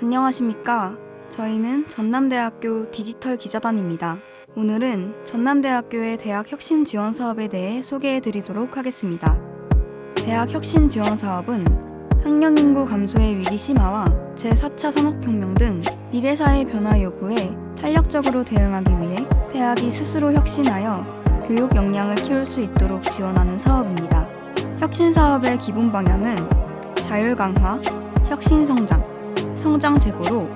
안녕하십니까. 저희는 전남대학교 디지털 기자단입니다. 오늘은 전남대학교의 대학 혁신 지원 사업에 대해 소개해 드리도록 하겠습니다. 대학 혁신 지원 사업은 학령 인구 감소의 위기 심화와 제4차 산업혁명 등 미래사회 변화 요구에 탄력적으로 대응하기 위해 대학이 스스로 혁신하여 교육 역량을 키울 수 있도록 지원하는 사업입니다. 혁신 사업의 기본 방향은 자율 강화, 혁신 성장, 성장 제고로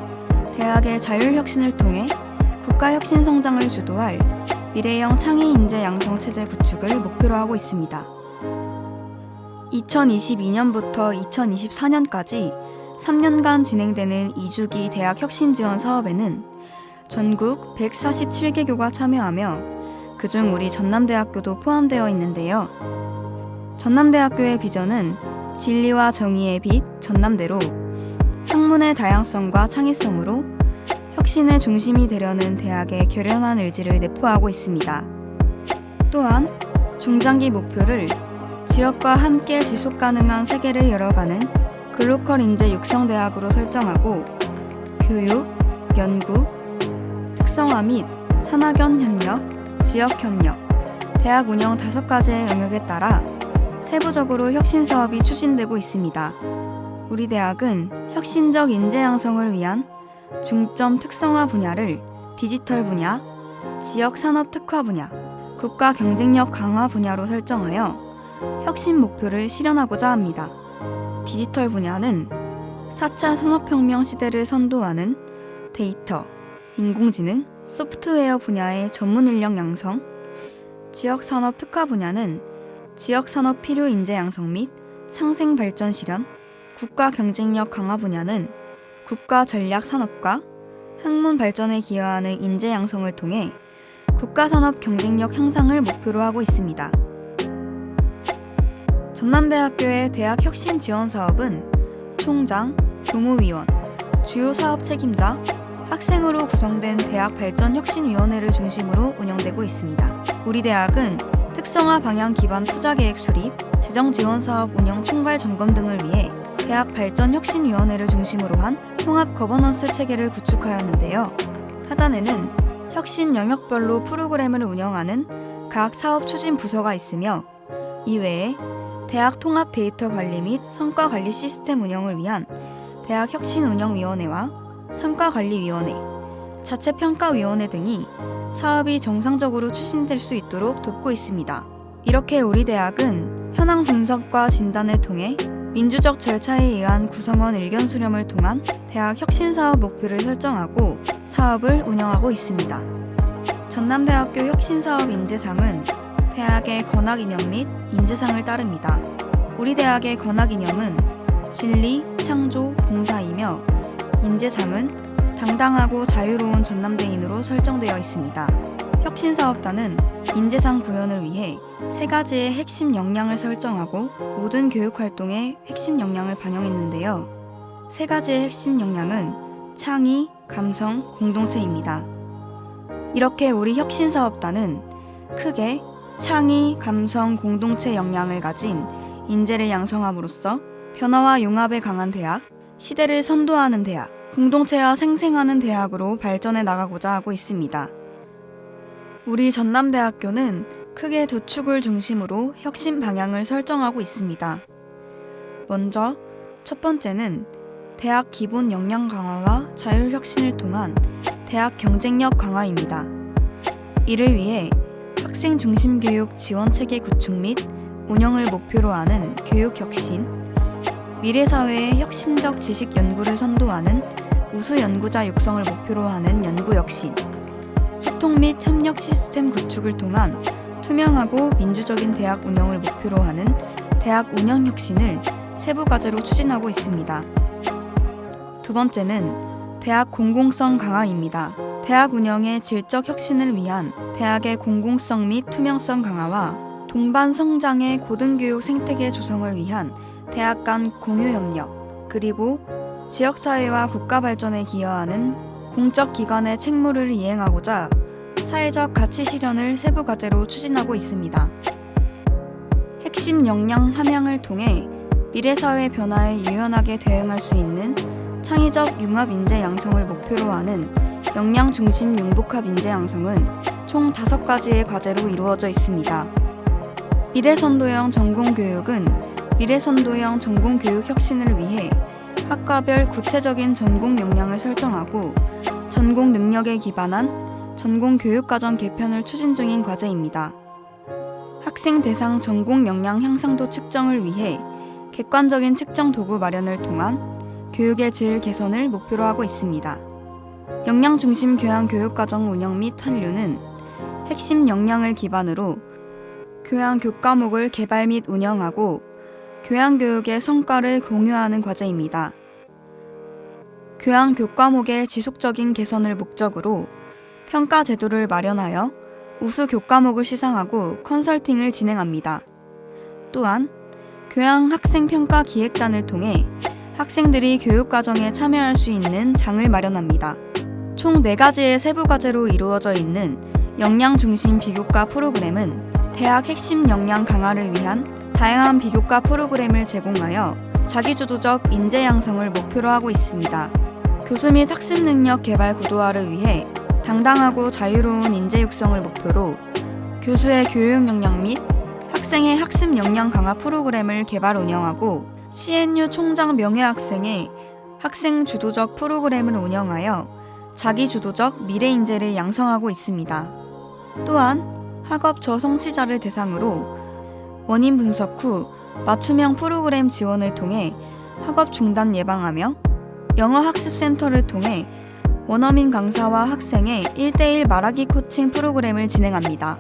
대학의 자율 혁신을 통해 국가 혁신 성장을 주도할 미래형 창의 인재 양성 체제 구축을 목표로 하고 있습니다. 2022년부터 2024년까지 3년간 진행되는 2주기 대학 혁신 지원 사업에는 전국 147개교가 참여하며 그중 우리 전남대학교도 포함되어 있는데요. 전남대학교의 비전은 진리와 정의의 빛 전남대로 학문의 다양성과 창의성으로 혁신의 중심이 되려는 대학의 결연한 의지를 내포하고 있습니다. 또한 중장기 목표를 지역과 함께 지속 가능한 세계를 열어가는 글로컬 인재 육성 대학으로 설정하고 교육, 연구, 특성화 및 산학연 협력, 지역 협력, 대학 운영 5가지의 영역에 따라 세부적으로 혁신 사업이 추진되고 있습니다. 우리 대학은 혁신적 인재 양성을 위한 중점 특성화 분야를 디지털 분야, 지역 산업 특화 분야, 국가 경쟁력 강화 분야로 설정하여 혁신 목표를 실현하고자 합니다. 디지털 분야는 4차 산업혁명 시대를 선도하는 데이터, 인공지능, 소프트웨어 분야의 전문 인력 양성, 지역 산업 특화 분야는 지역 산업 필요 인재 양성 및 상생 발전 실현, 국가 경쟁력 강화 분야는 국가 전략 산업과 학문 발전에 기여하는 인재 양성을 통해 국가 산업 경쟁력 향상을 목표로 하고 있습니다. 전남대학교의 대학 혁신 지원 사업은 총장, 교무위원, 주요 사업 책임자, 학생으로 구성된 대학 발전 혁신위원회를 중심으로 운영되고 있습니다. 우리 대학은 특성화 방향 기반 투자 계획 수립, 재정 지원 사업 운영 총괄 점검 등을 위해 대학 발전 혁신위원회를 중심으로 한 통합 거버넌스 체계를 구축하였는데요. 하단에는 혁신 영역별로 프로그램을 운영하는 각 사업 추진 부서가 있으며 이외에 대학 통합 데이터 관리 및 성과 관리 시스템 운영을 위한 대학 혁신 운영위원회와 성과관리위원회, 자체평가위원회 등이 사업이 정상적으로 추진될 수 있도록 돕고 있습니다. 이렇게 우리 대학은 현황 분석과 진단을 통해 민주적 절차에 의한 구성원 의견 수렴을 통한 대학 혁신 사업 목표를 설정하고 사업을 운영하고 있습니다. 전남대학교 혁신사업 인재상은 대학의 건학이념 및 인재상을 따릅니다. 우리 대학의 건학이념은 진리, 창조, 봉사이며 인재상은 당당하고 자유로운 전남대인으로 설정되어 있습니다. 혁신사업단은 인재상 구현을 위해 3가지의 핵심 역량을 설정하고 모든 교육활동의 핵심 역량을 반영했는데요. 3가지의 핵심 역량은 창의, 감성, 공동체입니다. 이렇게 우리 혁신사업단은 크게 창의, 감성, 공동체 역량을 가진 인재를 양성함으로써 변화와 융합에 강한 대학, 시대를 선도하는 대학, 공동체와 생생하는 대학으로 발전해 나가고자 하고 있습니다. 우리 전남대학교는 크게 2축을 중심으로 혁신 방향을 설정하고 있습니다. 먼저 첫 번째는 대학 기본 역량 강화와 자율 혁신을 통한 대학 경쟁력 강화입니다. 이를 위해 학생 중심 교육 지원 체계 구축 및 운영을 목표로 하는 교육 혁신, 미래사회의 혁신적 지식 연구를 선도하는 우수 연구자 육성을 목표로 하는 연구 혁신, 소통 및 협력 시스템 구축을 통한 투명하고 민주적인 대학 운영을 목표로 하는 대학 운영 혁신을 세부 과제로 추진하고 있습니다. 두 번째는 대학 공공성 강화입니다. 대학 운영의 질적 혁신을 위한 대학의 공공성 및 투명성 강화와 동반 성장의 고등교육 생태계 조성을 위한 대학 간 공유 협력, 그리고 지역사회와 국가 발전에 기여하는 공적 기관의 책무를 이행하고자 사회적 가치 실현을 세부 과제로 추진하고 있습니다. 핵심 역량 함양을 통해 미래사회 변화에 유연하게 대응할 수 있는 창의적 융합 인재 양성을 목표로 하는 역량 중심 융복합 인재 양성은 총 5가지의 과제로 이루어져 있습니다. 미래선도형 전공교육은 미래선도형 전공교육 혁신을 위해 학과별 구체적인 전공 역량을 설정하고 전공 능력에 기반한 전공교육과정 개편을 추진 중인 과제입니다. 학생 대상 전공 역량 향상도 측정을 위해 객관적인 측정 도구 마련을 통한 교육의 질 개선을 목표로 하고 있습니다. 역량 중심 교양 교육과정 운영 및 한류는 핵심 역량을 기반으로 교양 교과목을 개발 및 운영하고 교양 교육의 성과를 공유하는 과제입니다. 교양 교과목의 지속적인 개선을 목적으로 평가 제도를 마련하여 우수 교과목을 시상하고 컨설팅을 진행합니다. 또한 교양 학생 평가 기획단을 통해 학생들이 교육과정에 참여할 수 있는 장을 마련합니다. 총 4가지의 세부 과제로 이루어져 있는 역량 중심 비교과 프로그램은 대학 핵심 역량 강화를 위한 다양한 비교과 프로그램을 제공하여 자기주도적 인재 양성을 목표로 하고 있습니다. 교수 및 학습 능력 개발 구도화를 위해 당당하고 자유로운 인재 육성을 목표로 교수의 교육 역량 및 학생의 학습 역량 강화 프로그램을 개발 운영하고 CNU 총장 명예학생의 학생 주도적 프로그램을 운영하여 자기주도적 미래 인재를 양성하고 있습니다. 또한 학업 저성취자를 대상으로 원인 분석 후 맞춤형 프로그램 지원을 통해 학업 중단 예방하며 영어 학습센터를 통해 원어민 강사와 학생의 1대1 말하기 코칭 프로그램을 진행합니다.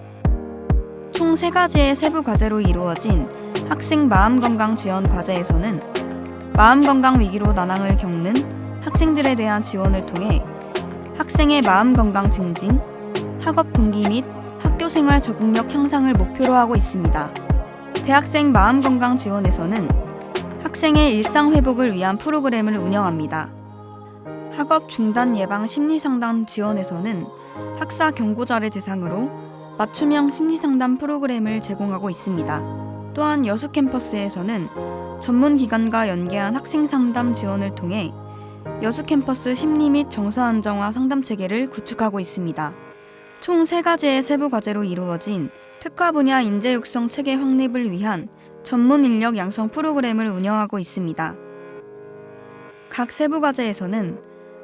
총 3가지의 세부 과제로 이루어진 학생 마음건강 지원 과제에서는 마음건강 위기로 난항을 겪는 학생들에 대한 지원을 통해 학생의 마음건강 증진, 학업 동기 및 학교생활 적응력 향상을 목표로 하고 있습니다. 대학생 마음건강 지원에서는 학생의 일상 회복을 위한 프로그램을 운영합니다. 학업 중단 예방 심리상담 지원에서는 학사 경고자를 대상으로 맞춤형 심리상담 프로그램을 제공하고 있습니다. 또한 여수 캠퍼스에서는 전문기관과 연계한 학생 상담 지원을 통해 여수 캠퍼스 심리 및 정서 안정화 상담 체계를 구축하고 있습니다. 총 3가지의 세부 과제로 이루어진 특화 분야 인재 육성 체계 확립을 위한 전문 인력 양성 프로그램을 운영하고 있습니다. 각 세부 과제에서는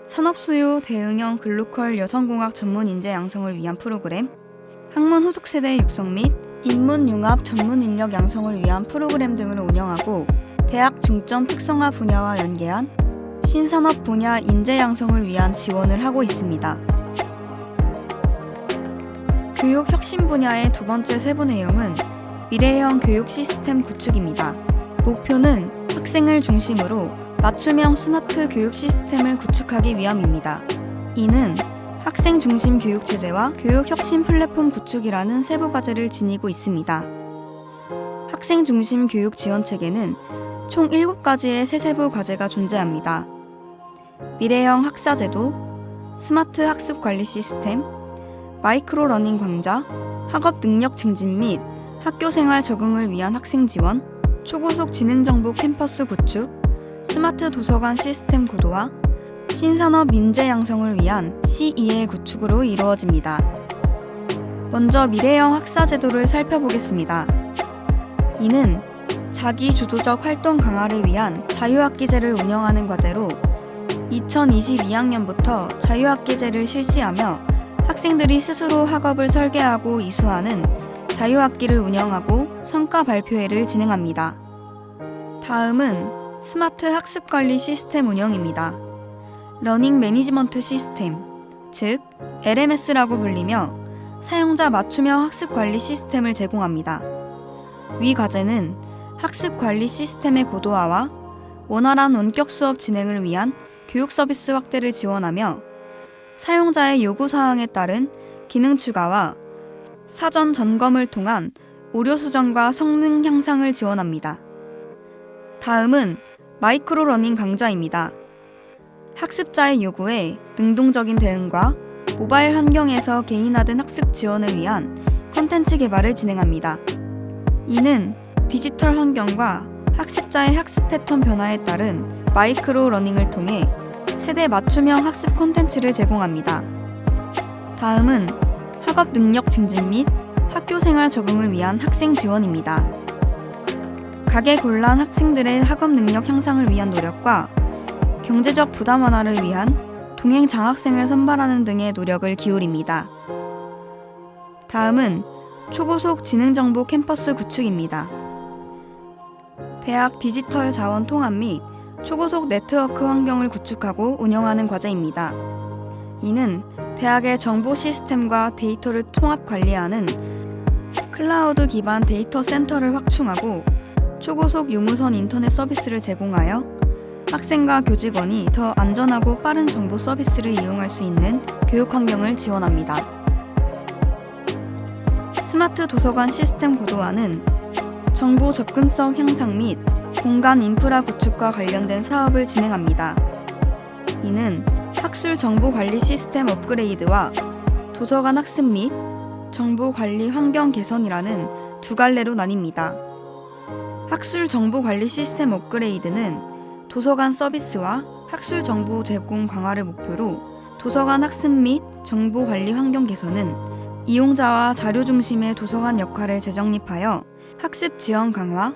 산업수요 대응형 글로컬 여성공학 전문 인재 양성을 위한 프로그램, 학문 후속 세대 육성 및 인문 융합 전문 인력 양성을 위한 프로그램 등을 운영하고 대학 중점 특성화 분야와 연계한 신산업 분야 인재 양성을 위한 지원을 하고 있습니다. 교육 혁신 분야의 2번째 세부 내용은 미래형 교육 시스템 구축입니다. 목표는 학생을 중심으로 맞춤형 스마트 교육 시스템을 구축하기 위함입니다. 이는 학생 중심 교육 체제와 교육 혁신 플랫폼 구축이라는 세부 과제를 지니고 있습니다. 학생 중심 교육 지원 체계는 총 7가지의 세세부 과제가 존재합니다. 미래형 학사제도, 스마트 학습 관리 시스템, 마이크로 러닝 강좌, 학업 능력 증진 및 학교 생활 적응을 위한 학생 지원, 초고속 지능정보 캠퍼스 구축, 스마트 도서관 시스템 고도화, 신산업 인재 양성을 위한 C2의 구축으로 이루어집니다. 먼저 미래형 학사제도를 살펴보겠습니다. 이는 자기 주도적 활동 강화를 위한 자유학기제를 운영하는 과제로 2022학년부터 자유학기제를 실시하며 학생들이 스스로 학업을 설계하고 이수하는 자유학기를 운영하고 성과 발표회를 진행합니다. 다음은 스마트 학습관리 시스템 운영입니다. 러닝 매니지먼트 시스템, 즉 LMS라고 불리며 사용자 맞춤형 학습관리 시스템을 제공합니다. 위 과제는 학습관리 시스템의 고도화와 원활한 원격 수업 진행을 위한 교육 서비스 확대를 지원하며 사용자의 요구사항에 따른 기능 추가와 사전 점검을 통한 오류 수정과 성능 향상을 지원합니다. 다음은 마이크로 러닝 강좌입니다. 학습자의 요구에 능동적인 대응과 모바일 환경에서 개인화된 학습 지원을 위한 콘텐츠 개발을 진행합니다. 이는 디지털 환경과 학습자의 학습 패턴 변화에 따른 마이크로 러닝을 통해 세대 맞춤형 학습 콘텐츠를 제공합니다. 다음은 학업 능력 증진 및 학교 생활 적응을 위한 학생 지원입니다. 가계곤란 학생들의 학업 능력 향상을 위한 노력과 경제적 부담 완화를 위한 동행 장학생을 선발하는 등의 노력을 기울입니다. 다음은 초고속 지능정보 캠퍼스 구축입니다. 대학 디지털 자원 통합 및 초고속 네트워크 환경을 구축하고 운영하는 과제입니다. 이는 대학의 정보 시스템과 데이터를 통합 관리하는 클라우드 기반 데이터 센터를 확충하고 초고속 유무선 인터넷 서비스를 제공하여 학생과 교직원이 더 안전하고 빠른 정보 서비스를 이용할 수 있는 교육 환경을 지원합니다. 스마트 도서관 시스템 고도화는 정보 접근성 향상 및 공간 인프라 구축과 관련된 사업을 진행합니다. 이는 학술 정보 관리 시스템 업그레이드와 도서관 학습 및 정보 관리 환경 개선이라는 두 갈래로 나뉩니다. 학술 정보 관리 시스템 업그레이드는 도서관 서비스와 학술 정보 제공 강화를 목표로 도서관 학습 및 정보 관리 환경 개선은 이용자와 자료 중심의 도서관 역할을 재정립하여 학습 지원 강화,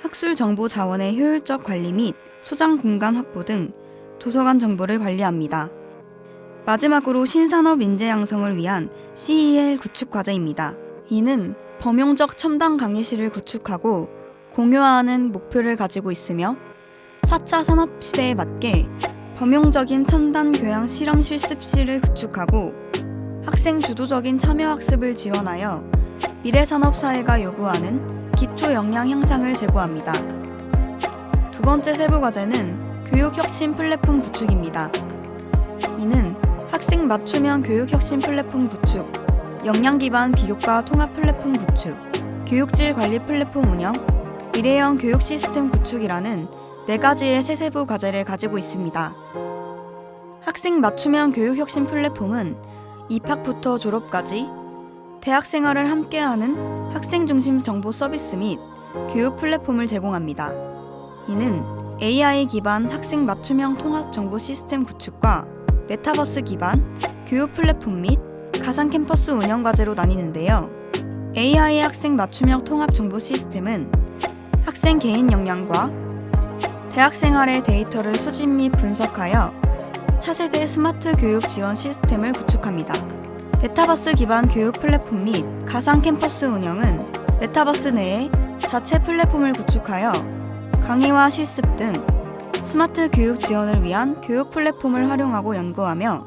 학술 정보 자원의 효율적 관리 및 소장 공간 확보 등 도서관 정보를 관리합니다. 마지막으로 신산업 인재 양성을 위한 CEL 구축 과제입니다. 이는 범용적 첨단 강의실을 구축하고 공유화하는 목표를 가지고 있으며 4차 산업시대에 맞게 범용적인 첨단 교양 실험 실습실을 구축하고 학생 주도적인 참여학습을 지원하여 미래산업사회가 요구하는 기초 역량 향상을 제고합니다. 두 번째 세부 과제는 교육혁신 플랫폼 구축입니다. 이는 학생 맞춤형 교육혁신 플랫폼 구축, 역량 기반 비교과 통합 플랫폼 구축, 교육질 관리 플랫폼 운영, 미래형 교육 시스템 구축이라는 4가지의 세세부 과제를 가지고 있습니다. 학생 맞춤형 교육혁신 플랫폼은 입학부터 졸업까지 대학 생활을 함께하는 학생 중심 정보 서비스 및 교육 플랫폼을 제공합니다. 이는 AI 기반 학생 맞춤형 통합 정보 시스템 구축과 메타버스 기반 교육 플랫폼 및 가상 캠퍼스 운영 과제로 나뉘는데요. AI 학생 맞춤형 통합 정보 시스템은 학생 개인 역량과 대학 생활의 데이터를 수집 및 분석하여 차세대 스마트 교육 지원 시스템을 구축합니다. 메타버스 기반 교육 플랫폼 및 가상 캠퍼스 운영은 메타버스 내에 자체 플랫폼을 구축하여 강의와 실습 등 스마트 교육 지원을 위한 교육 플랫폼을 활용하고 연구하며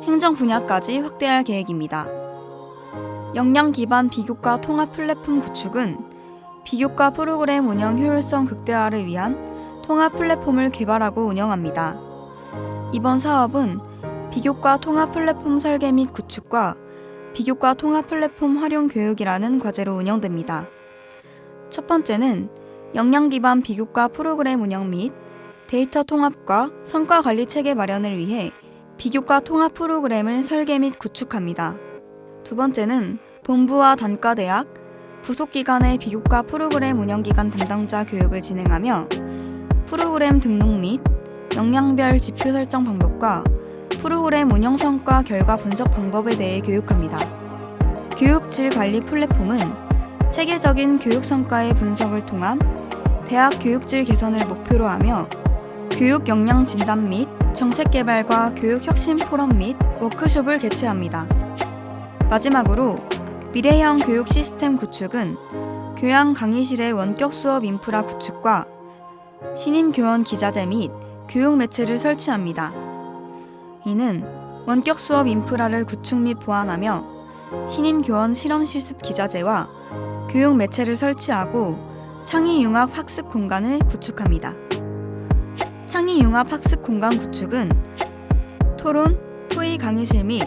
행정 분야까지 확대할 계획입니다. 역량 기반 비교과 통합 플랫폼 구축은 비교과 프로그램 운영 효율성 극대화를 위한 통합 플랫폼을 개발하고 운영합니다. 이번 사업은 비교과 통합 플랫폼 설계 및 구축과 비교과 통합 플랫폼 활용 교육이라는 과제로 운영됩니다. 첫 번째는 역량 기반 비교과 프로그램 운영 및 데이터 통합과 성과 관리 체계 마련을 위해 비교과 통합 프로그램을 설계 및 구축합니다. 두 번째는 본부와 단과대학, 부속기관의 비교과 프로그램 운영기관 담당자 교육을 진행하며 프로그램 등록 및 역량별 지표 설정 방법과 프로그램 운영 성과 결과 분석 방법에 대해 교육합니다. 교육질 관리 플랫폼은 체계적인 교육 성과의 분석을 통한 대학 교육질 개선을 목표로 하며 교육 역량 진단 및 정책 개발과 교육 혁신 포럼 및 워크숍을 개최합니다. 마지막으로 미래형 교육 시스템 구축은 교양 강의실의 원격 수업 인프라 구축과 신인 교원 기자재 및 교육 매체를 설치합니다. 이는 원격 수업 인프라를 구축 및 보완하며 신인 교원 실험 실습 기자재와 교육 매체를 설치하고 창의 융합 학습 공간을 구축합니다. 창의 융합 학습 공간 구축은 토론, 토의 강의실 및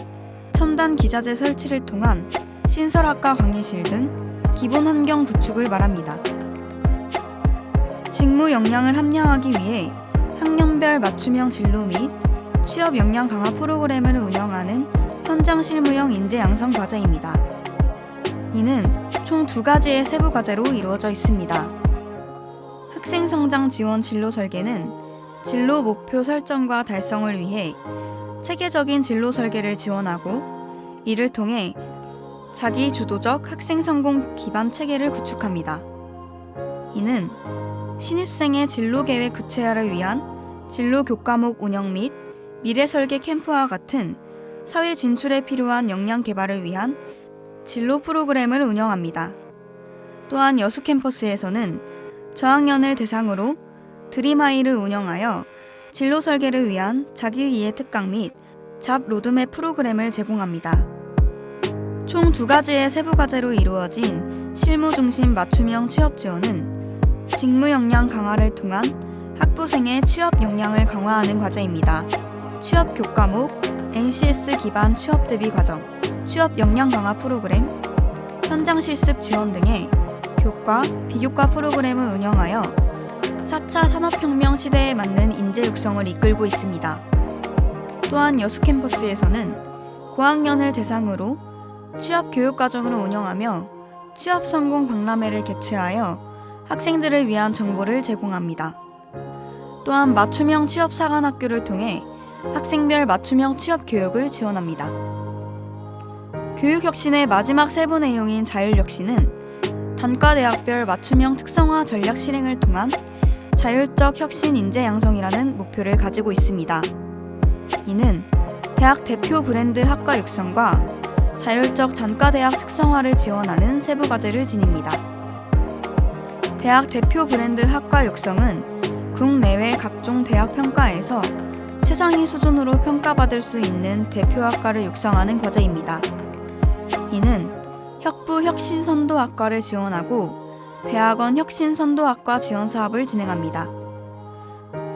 첨단 기자재 설치를 통한 신설학과 강의실 등 기본 환경 구축을 말합니다. 직무 역량을 함량하기 위해 학년별 맞춤형 진로 및 취업 역량 강화 프로그램을 운영하는 현장 실무형 인재 양성 과제입니다. 이는 총 2가지의 세부 과제로 이루어져 있습니다. 학생 성장 지원 진로 설계는 진로 목표 설정과 달성을 위해 체계적인 진로 설계를 지원하고 이를 통해 자기 주도적 학생 성공 기반 체계를 구축합니다. 이는 신입생의 진로 계획 구체화를 위한 진로 교과목 운영 및 미래 설계 캠프와 같은 사회 진출에 필요한 역량 개발을 위한 진로 프로그램을 운영합니다. 또한 여수 캠퍼스에서는 저학년을 대상으로 드림하이를 운영하여 진로 설계를 위한 자기이해 특강 및 잡 로드맵 프로그램을 제공합니다. 총 2가지의 세부 과제로 이루어진 실무 중심 맞춤형 취업 지원은 직무 역량 강화를 통한 학부생의 취업 역량을 강화하는 과제입니다. 취업 교과목, NCS 기반 취업 대비 과정, 취업 역량 강화 프로그램, 현장 실습 지원 등의 교과, 비교과 프로그램을 운영하여 4차 산업혁명 시대에 맞는 인재 육성을 이끌고 있습니다. 또한 여수 캠퍼스에서는 고학년을 대상으로 취업 교육 과정을 운영하며 취업 성공 박람회를 개최하여 학생들을 위한 정보를 제공합니다. 또한 맞춤형 취업 사관학교를 통해 학생별 맞춤형 취업 교육을 지원합니다. 교육혁신의 마지막 세부 내용인 자율혁신은 단과대학별 맞춤형 특성화 전략 실행을 통한 자율적 혁신 인재 양성이라는 목표를 가지고 있습니다. 이는 대학 대표 브랜드 학과 육성과 자율적 단과대학 특성화를 지원하는 세부 과제를 지닙니다. 대학 대표 브랜드 학과 육성은 국내외 각종 대학 평가에서 최상위 수준으로 평가받을 수 있는 대표 학과를 육성하는 과제입니다. 이는 혁부 혁신선도학과를 지원하고 대학원 혁신선도학과 지원 사업을 진행합니다.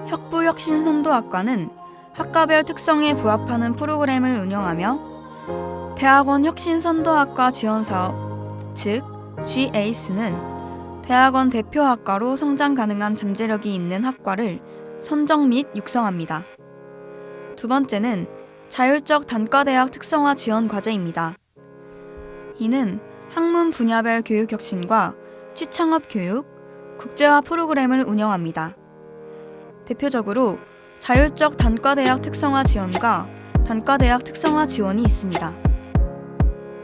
혁부 혁신선도학과는 학과별 특성에 부합하는 프로그램을 운영하며 대학원 혁신선도학과 지원 사업, 즉 GAC는 대학원 대표 학과로 성장 가능한 잠재력이 있는 학과를 선정 및 육성합니다. 두 번째는 자율적 단과대학 특성화 지원 과제입니다. 이는 학문 분야별 교육 혁신과 취창업 교육, 국제화 프로그램을 운영합니다. 대표적으로 자율적 단과대학 특성화 지원과 단과대학 특성화 지원이 있습니다.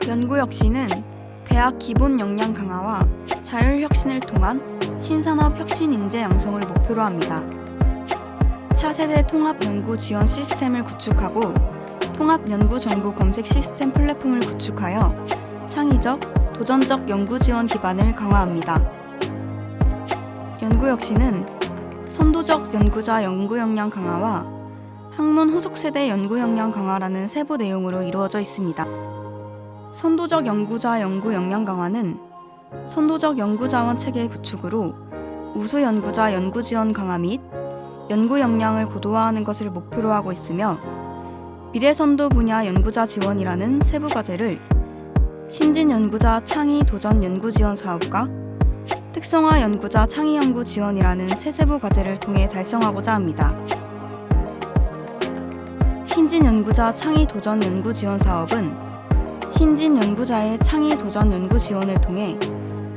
연구혁신은 대학 기본 역량 강화와 자율혁신을 통한 신산업 혁신 인재 양성을 목표로 합니다. 차세대 통합 연구 지원 시스템을 구축하고 통합 연구 정보 검색 시스템 플랫폼을 구축하여 창의적, 도전적 연구 지원 기반을 강화합니다. 연구혁신은 선도적 연구자 연구 역량 강화와 학문 후속 세대 연구 역량 강화라는 세부 내용으로 이루어져 있습니다. 선도적 연구자 연구 역량 강화는 선도적 연구자원 체계 구축으로 우수 연구자 연구 지원 강화 및 연구 역량을 고도화하는 것을 목표로 하고 있으며 미래선도 분야 연구자 지원이라는 세부 과제를 신진 연구자 창의 도전 연구 지원 사업과 특성화 연구자 창의 연구 지원이라는 세 세부 과제를 통해 달성하고자 합니다. 신진 연구자 창의 도전 연구 지원 사업은 신진 연구자의 창의 도전 연구 지원을 통해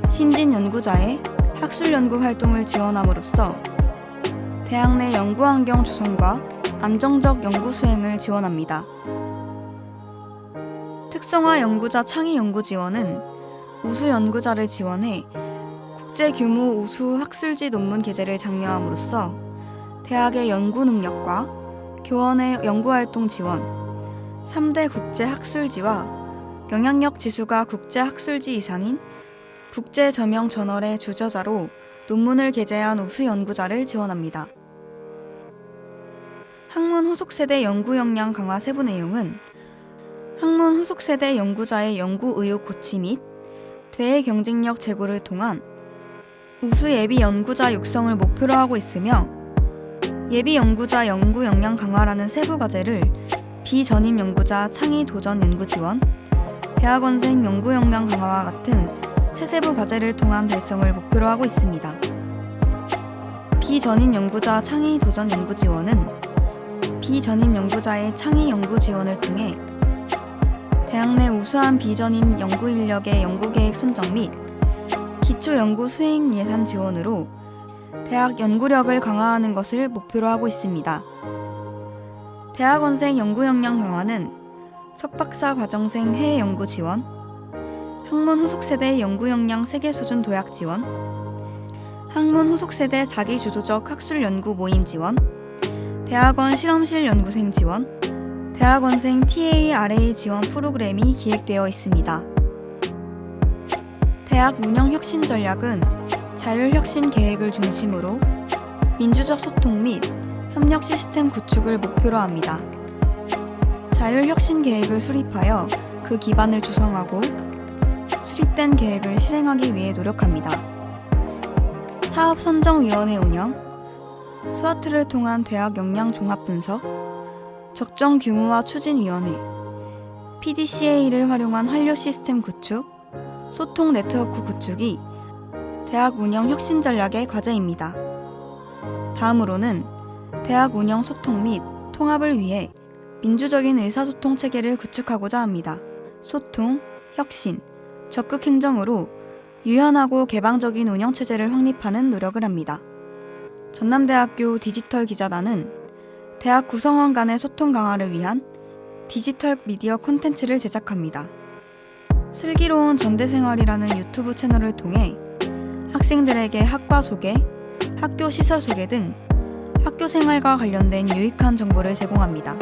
신진 연구자의 학술 연구 활동을 지원함으로써 대학 내 연구 환경 조성과 안정적 연구 수행을 지원합니다. 특성화 연구자 창의 연구 지원은 우수 연구자를 지원해 국제 규모 우수 학술지 논문 게재를 장려함으로써 대학의 연구 능력과 교원의 연구 활동 지원, 3대 국제 학술지와 영향력 지수가 국제 학술지 이상인 국제 저명 저널의 주저자로 논문을 게재한 우수 연구자를 지원합니다. 학문 후속 세대 연구 역량 강화 세부 내용은 학문 후속 세대 연구자의 연구 의욕 고취 및 대외 경쟁력 제고를 통한 우수 예비 연구자 육성을 목표로 하고 있으며 예비 연구자 연구 역량 강화라는 세부 과제를 비전임 연구자 창의 도전 연구 지원, 대학원생 연구 역량 강화와 같은 세세부 과제를 통한 달성을 목표로 하고 있습니다. 비전임 연구자 창의 도전 연구 지원은 비전임 연구자의 창의 연구 지원을 통해 대학 내 우수한 비전임 연구 인력의 연구 계획 선정 및 기초 연구 수행 예산 지원으로 대학 연구력을 강화하는 것을 목표로 하고 있습니다. 대학원생 연구 역량 강화는 석박사 과정생 해외 연구 지원, 학문 후속 세대 연구 역량 세계 수준 도약 지원, 학문 후속 세대 자기 주도적 학술 연구 모임 지원, 대학원 실험실 연구생 지원, 대학원생 TARA 지원 프로그램이 기획되어 있습니다. 대학 운영 혁신 전략은 자율혁신 계획을 중심으로 민주적 소통 및 협력 시스템 구축을 목표로 합니다. 자율혁신 계획을 수립하여 그 기반을 조성하고 수립된 계획을 실행하기 위해 노력합니다. 사업선정위원회 운영, 스와트를 통한 대학 역량 종합 분석, 적정 규모화 추진위원회, PDCA를 활용한 한료 시스템 구축, 소통 네트워크 구축이 대학 운영 혁신 전략의 과제입니다. 다음으로는 대학 운영 소통 및 통합을 위해 민주적인 의사소통 체계를 구축하고자 합니다. 소통, 혁신, 적극 행정으로 유연하고 개방적인 운영체제를 확립하는 노력을 합니다. 전남대학교 디지털 기자단은 대학 구성원 간의 소통 강화를 위한 디지털 미디어 콘텐츠를 제작합니다. 슬기로운 전대생활이라는 유튜브 채널을 통해 학생들에게 학과 소개, 학교 시설 소개 등 학교 생활과 관련된 유익한 정보를 제공합니다.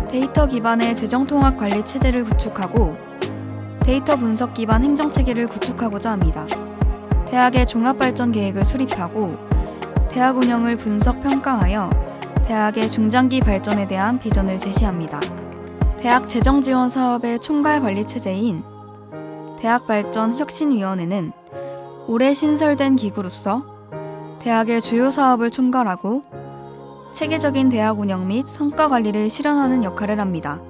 데이터 기반의 재정통합 관리 체제를 구축하고 데이터 분석 기반 행정체계를 구축하고자 합니다. 대학의 종합발전 계획을 수립하고 대학 운영을 분석 평가하여 대학의 중장기 발전에 대한 비전을 제시합니다. 대학 재정지원 사업의 총괄 관리 체제인 대학발전혁신위원회는 올해 신설된 기구로서 대학의 주요 사업을 총괄하고 체계적인 대학 운영 및 성과 관리를 실현하는 역할을 합니다.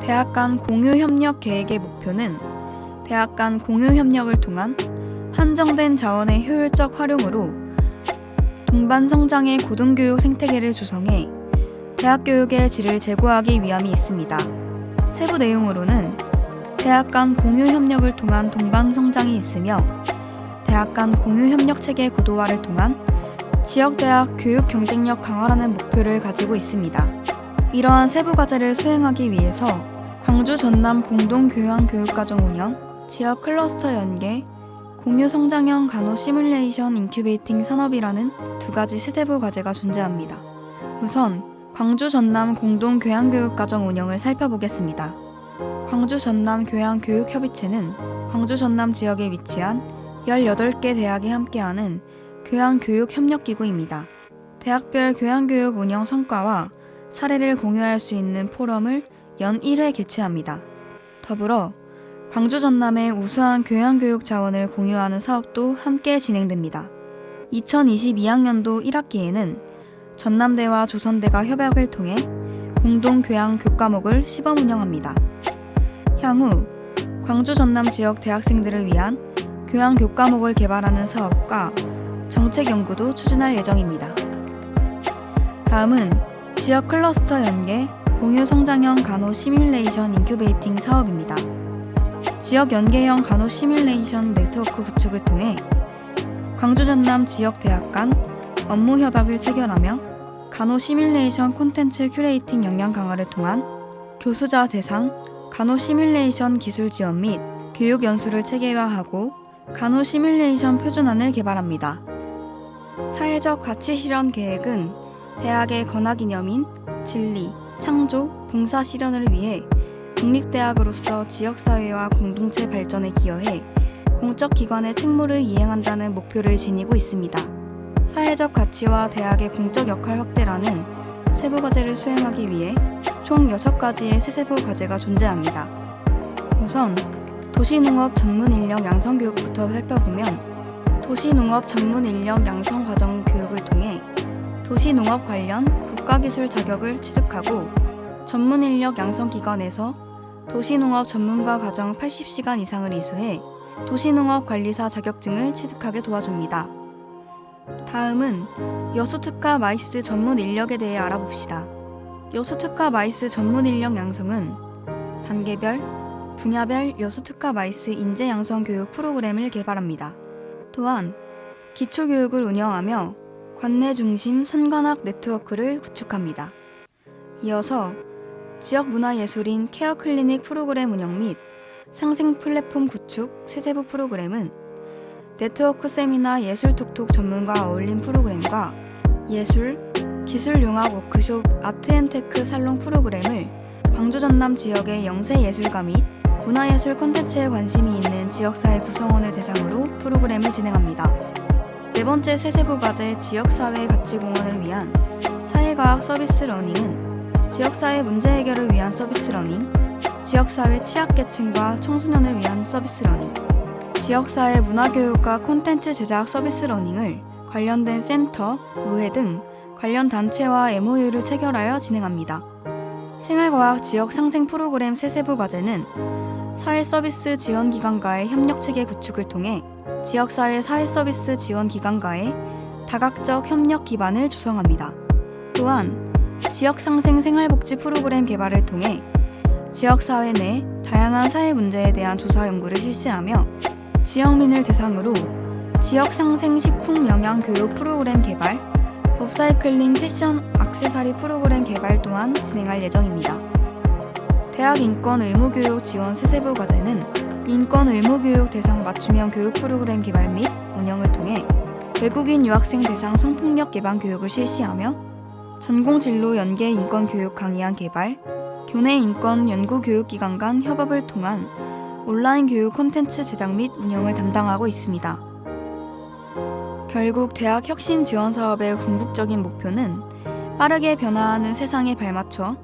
대학 간 공유 협력 계획의 목표는 대학 간 공유 협력을 통한 한정된 자원의 효율적 활용으로 동반 성장의 고등교육 생태계를 조성해 대학 교육의 질을 제고하기 위함이 있습니다. 세부 내용으로는 대학 간 공유 협력을 통한 동반 성장이 있으며 대학 간 공유 협력 체계 고도화를 통한 지역대학 교육 경쟁력 강화라는 목표를 가지고 있습니다. 이러한 세부 과제를 수행하기 위해서 광주 전남 공동 교양 교육과정 운영, 지역 클러스터 연계, 공유 성장형 간호 시뮬레이션 인큐베이팅 산업이라는 두 가지 세세부 과제가 존재합니다. 우선 광주 전남 공동 교양 교육과정 운영을 살펴보겠습니다. 광주 전남 교양 교육협의체는 광주 전남 지역에 위치한 18개 대학이 함께하는 교양교육협력기구입니다. 대학별 교양교육 운영 성과와 사례를 공유할 수 있는 포럼을 연 1회 개최합니다. 더불어 광주 전남의 우수한 교양교육 자원을 공유하는 사업도 함께 진행됩니다. 2022학년도 1학기에는 전남대와 조선대가 협약을 통해 공동 교양 교과목을 시범 운영합니다. 향후 광주 전남 지역 대학생들을 위한 교양 교과목을 개발하는 사업과 정책 연구도 추진할 예정입니다. 다음은 지역 클러스터 연계 공유 성장형 간호 시뮬레이션 인큐베이팅 사업입니다. 지역 연계형 간호 시뮬레이션 네트워크 구축을 통해 광주 전남 지역 대학 간 업무 협약을 체결하며 간호 시뮬레이션 콘텐츠 큐레이팅 역량 강화를 통한 교수자 대상 간호 시뮬레이션 기술 지원 및 교육 연수를 체계화하고 간호 시뮬레이션 표준안을 개발합니다. 사회적 가치 실현 계획은 대학의 건화기념인 진리, 창조, 봉사 실현을 위해 국립대학으로서 지역사회와 공동체 발전에 기여해 공적기관의 책무를 이행한다는 목표를 지니고 있습니다. 사회적 가치와 대학의 공적 역할 확대라는 세부 과제를 수행하기 위해 총 6가지의 세세부 과제가 존재합니다. 우선 도시농업 전문 인력 양성 교육부터 살펴보면 도시농업 전문 인력 양성 과정 교육을 통해 도시농업 관련 국가기술 자격을 취득하고 전문 인력 양성 기관에서 도시농업 전문가 과정 80시간 이상을 이수해 도시농업 관리사 자격증을 취득하게 도와줍니다. 다음은 여수특화 마이스 전문 인력에 대해 알아봅시다. 여수특화 마이스 전문 인력 양성은 단계별, 분야별 여수특화 마이스 인재 양성 교육 프로그램을 개발합니다. 또한 기초교육을 운영하며 관내 중심 선관학 네트워크를 구축합니다. 이어서 지역 문화예술인 케어 클리닉 프로그램 운영 및 상생 플랫폼 구축 세세부 프로그램은 네트워크 세미나 예술톡톡 전문가 어울림 프로그램과 예술, 기술융합 워크숍 아트앤테크 살롱 프로그램을 광주 전남 지역의 영세 예술가 및 문화예술 콘텐츠에 관심이 있는 지역사회 구성원을 대상으로 프로그램을 진행합니다. 네 번째 세세부 과제 지역사회 가치공헌을 위한 사회과학 서비스 러닝은 지역사회 문제 해결을 위한 서비스 러닝, 지역사회 취약계층과 청소년을 위한 서비스 러닝, 지역사회 문화교육과 콘텐츠 제작 서비스 러닝을 관련된 센터, 의회 등 관련 단체와 MOU를 체결하여 진행합니다. 생활과학 지역 상생 프로그램 세세부 과제는 사회서비스 지원기관과의 협력체계 구축을 통해 지역사회 사회서비스 지원기관과의 다각적 협력 기반을 조성합니다. 또한 지역상생 생활복지 프로그램 개발을 통해 지역사회 내 다양한 사회 문제에 대한 조사 연구를 실시하며 지역민을 대상으로 지역상생 식품 영양 교육 프로그램 개발, 업사이클링 패션 액세서리 프로그램 개발 또한 진행할 예정입니다. 대학 인권 의무교육 지원 세세부 과제는 인권 의무교육 대상 맞춤형 교육 프로그램 개발 및 운영을 통해 외국인 유학생 대상 성폭력 예방 교육을 실시하며 전공 진로 연계 인권 교육 강의안 개발, 교내 인권 연구 교육기관 간 협업을 통한 온라인 교육 콘텐츠 제작 및 운영을 담당하고 있습니다. 결국 대학 혁신 지원 사업의 궁극적인 목표는 빠르게 변화하는 세상에 발맞춰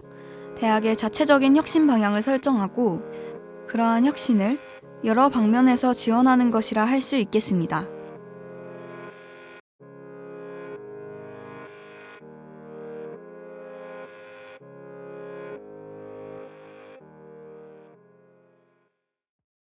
대학의 자체적인 혁신 방향을 설정하고 그러한 혁신을 여러 방면에서 지원하는 것이라 할 수 있겠습니다.